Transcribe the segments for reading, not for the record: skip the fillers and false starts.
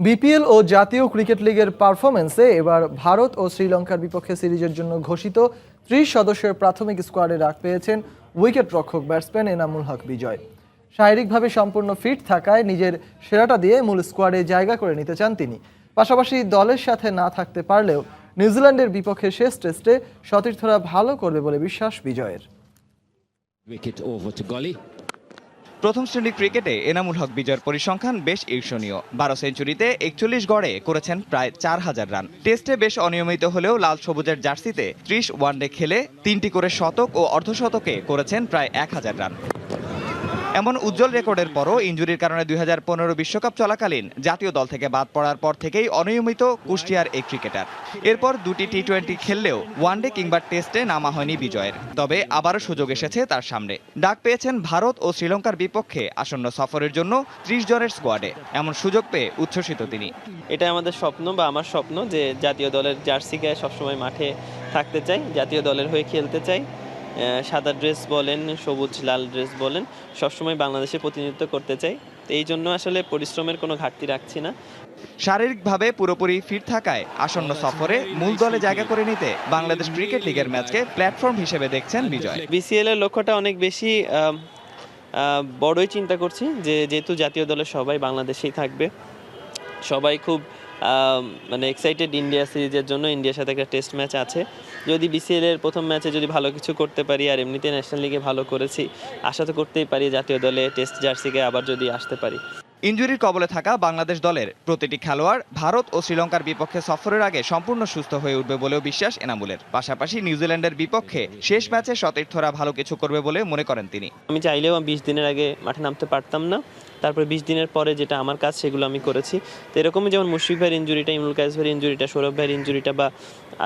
BPL ও জাতীয় cricket লিগের পারফরমেন্সে এবার ভারত ও শ্রীলঙ্কার বিপক্ষে সিরিজের জন্য ঘোষিত ৩০ সদস্যের প্রাথমিক স্কোয়াডে ডাক পেয়েছেন উইকেট রক্ষক ব্যাটসম্যান এনামুল হক বিজয়। শারীরিকভাবে সম্পূর্ণ ফিট থাকায় নিজের সেরাটা দিয়ে মূল স্কোয়াডে জায়গা করে নিতে চান তিনি। পাশাপাশি দলের সাথে না থাকতে পারলেও নিউজিল্যান্ডের বিপক্ষে শেষ টেস্টে সতীর্থরা ভালো করবে বলে বিশ্বাস বিজয়ের। প্রথম শ্রেণীর ক্রিকেটে এনামুল হক বিজয়ের পরিসংখ্যান বেশ ঈর্ষণীয়। ১২ সেঞ্চুরিতে ৪১ গড়ে করেছেন প্রায় ৪,০০০ রান। টেস্টে বেশ অনিয়মিত হলেও লাল সবুজের জার্সিতে ৩০ ওয়ানডে খেলে ৩টি করে শতক ও অর্ধশতকে করেছেন প্রায় ১,০০০ রান। এমন উজ্জ্বল রেকর্ডের পরও ইনজুরির কারণে ২০১৫ বিশ্বকাপ চলাকালীন জাতীয় দল থেকে বাদ পড়ার পর থেকেই অনিয়মিত কুষ্টিয়ার এই ক্রিকেটার। এরপর দুটি টি-20 খেললেও ওয়ানডে কিংবা টেস্টে নামা হয়নি বিজয়ের। তবে আবারও সুযোগ এসেছে তার সামনে। ডাক পেয়েছেন ভারত ও শ্রীলঙ্কার বিপক্ষে আসন্ন সফরের জন্য ৩০ জনের স্কোয়াডে। এমন সুযোগ পেয়ে উচ্ছ্বসিত তিনি। এটা আমাদের স্বপ্ন বা আমার স্বপ্ন যে জাতীয় দলের জার্সি গায়ে সবসময় মাঠে থাকতে চাই, জাতীয় দলের হয়ে খেলতে চাই। সাদা ড্রেস বলেন, সবুজ লাল ড্রেস বলেন, সবসময় বাংলাদেশের প্রতিনিধিত্ব করতে চাই। এই জন্য আসলে পরিশ্রমের কোনো ঘাটতি রাখছি না। শারীরিকভাবে পুরোপুরি ফিট থাকায় আসন্ন সফরে মূল দলে জায়গা করে নিতে বাংলাদেশ ক্রিকেট লিগের ম্যাচকে প্ল্যাটফর্ম হিসেবে দেখছেন বিজয়। বিসিএল এর লক্ষ্যটা অনেক বেশি বড়ই চিন্তা করছি, যেহেতু জাতীয় দলের সবাই বাংলাদেশেই থাকবে, সবাই খুব এক্সাইটেড ইন্ডিয়া সিরিজের জন্য। ইন্ডিয়ার সাথে একটা টেস্ট ম্যাচ আছে। যদি বিসিএল এর প্রথম ম্যাচে যদি ভালো কিছু করতে পারি, আর এমনিতে ন্যাশনাল লিগে ভালো করেছি, আশা তো করতেই পারি জাতীয় দলে টেস্ট জার্সিকে আবার যদি আসতে পারি। ইনজুরির কবলে থাকা বাংলাদেশ দলের প্রতিটি খেলোয়াড় ভারত ও শ্রীলঙ্কার বিপক্ষে সফরের আগে সম্পূর্ণ সুস্থ হয়ে উঠবে বলেও বিশ্বাস এনামুলের। পাশাপাশি নিউজিল্যান্ডের বিপক্ষে শেষ ম্যাচে সতীর্থরা ভালো কিছু করবে বলে মনে করেন তিনি। আমি চাইলেও ২০ দিনের আগে মাঠে নামতে পারতাম না, তারপরে ২০ দিনের পরে যেটা আমার কাজ সেগুলো আমি করেছি। তো এরকমই যেমন মুশফিক ভাইয়ের ইনজুরিটা, ইমরুল কায়েস ভাইয়ের ইনজুরিটা, সৌরভ ভাইয়ের ইনজুরিটা বা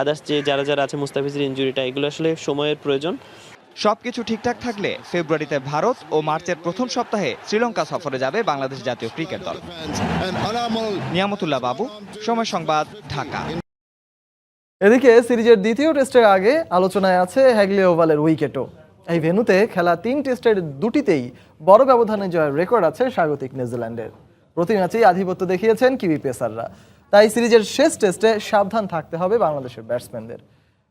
আদার্স যে যারা আছে, মুস্তাফিজের ইনজুরিটা, এগুলো আসলে সময়ের প্রয়োজন। সবকিছু ঠিকঠাক থাকলে ফেব্রুয়ারিতে ভারত ও মার্চের প্রথম সপ্তাহে শ্রীলঙ্কা সফরে যাবে বাংলাদেশ জাতীয় ক্রিকেট দল। নিয়ামতুল্লাহ বাবু, সময় সংবাদ, ঢাকা। এদিকে সিরিজের দ্বিতীয় টেস্টের আগে আলোচনায় আছে হ্যাগলি ওভালের উইকেটও। এই ভেন্যুতে খেলা ৩ টেস্টের দুটিতেই বড় ব্যবধানে জয়ের রেকর্ড আছে স্বাগতিক নিউজিল্যান্ডের। প্রতি ম্যাচেই আধিপত্য দেখিয়েছেন কিউই পেসাররা। তাই সিরিজের শেষ টেস্টে সাবধান থাকতে হবে বাংলাদেশের ব্যাটসম্যানদের।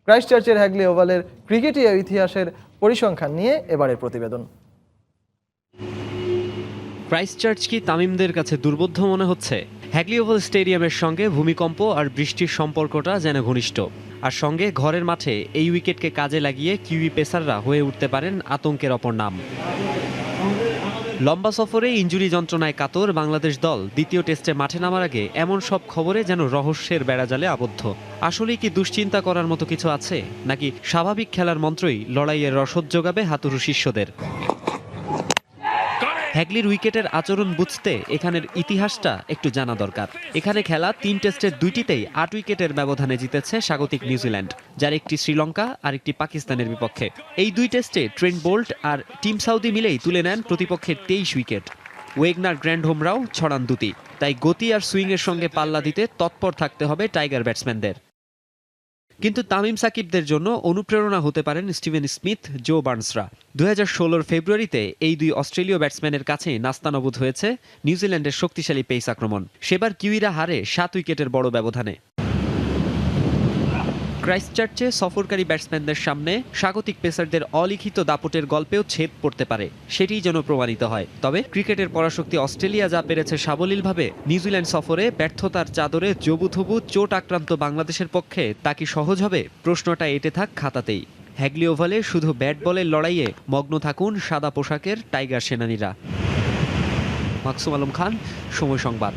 ক্রাইস্টচার্চের হ্যাগলি ওভালের ক্রিকেটীয় ইতিহাসের পরিসংখ্যান নিয়ে এবারের প্রতিবেদন। ক্রাইস্টচার্চ কি তামিমদের কাছে দুর্বোধ্য মনে হচ্ছে? হ্যাগলি ওভাল স্টেডিয়ামের সঙ্গে ভূমিকম্প আর বৃষ্টির সম্পর্কটা যেন ঘনিষ্ঠ। আর সঙ্গে ঘরের মাঠে এই উইকেটকে কাজে লাগিয়ে কিউই পেসাররা হয়ে উঠতে পারেন আতঙ্কের অপর নাম। লম্বা সফরে ইনজুরি যন্ত্রণায় কাতর বাংলাদেশ দল দ্বিতীয় টেস্টে মাঠে নামার আগে এমন সব খবরে যেন রহস্যের বেড়াজালে আবদ্ধ। আসলেই কি দুশ্চিন্তা করার মতো কিছু আছে, নাকি স্বাভাবিক খেলার মন্ত্রই লড়াইয়ের রসদ যোগাবে হাতুড়ু শিষ্যদের? হ্যাগলির উইকেটের আচরণ বুঝতে এখানের ইতিহাসটা একটু জানা দরকার। এখানে খেলা ৩ টেস্টের দুইটিতেই ৮ উইকেটের ব্যবধানে জিতেছে স্বাগতিক নিউজিল্যান্ড, যার একটি শ্রীলঙ্কা আর একটি পাকিস্তানের বিপক্ষে। এই ২ টেস্টে ট্রেন্ট বোল্ট আর টিম সাউদি মিলেই তুলে নেন প্রতিপক্ষের ২৩ উইকেট। ওয়েগনার গ্র্যান্ডহোমরাও ছড়ান দুটি। তাই গতি আর সুইংয়ের সঙ্গে পাল্লা দিতে তৎপর থাকতে হবে টাইগার ব্যাটসম্যানদের। কিন্তু তামিম সাকিবদের জন্য অনুপ্রেরণা হতে পারেন স্টিভেন স্মিথ, জো বার্নসরা। ২০১৬ ফেব্রুয়ারিতে এই দুই অস্ট্রেলীয় ব্যাটসম্যানের কাছেই নাস্তানবুদ হয়েছে নিউজিল্যান্ডের শক্তিশালী পেস আক্রমণ। সেবার কিউইরা হারে ৭ উইকেটের বড় ব্যবধানে। ক্রাইস্টচার্চে সফরকারী ব্যাটসম্যানদের সামনে স্বাগতিক পেসারদের অলিখিত দাপটের গল্পেও ছেদ পড়তে পারে, সেটিই যেন প্রমাণিত হয়। তবে ক্রিকেটের পরাশক্তি অস্ট্রেলিয়া যা পেরেছে সাবলীলভাবে নিউজিল্যান্ড সফরে ব্যর্থতার চাদরে জবুথবু চোট আক্রান্ত বাংলাদেশের পক্ষে তা কি সহজ হবে? প্রশ্নটা এঁটে থাক খাতাতেই। হ্যাগলি ওভালে শুধু ব্যাট বলের লড়াইয়ে মগ্ন থাকুন সাদা পোশাকের টাইগার সেনানীরা। মাকসুম আলম খান, সময় সংবাদ।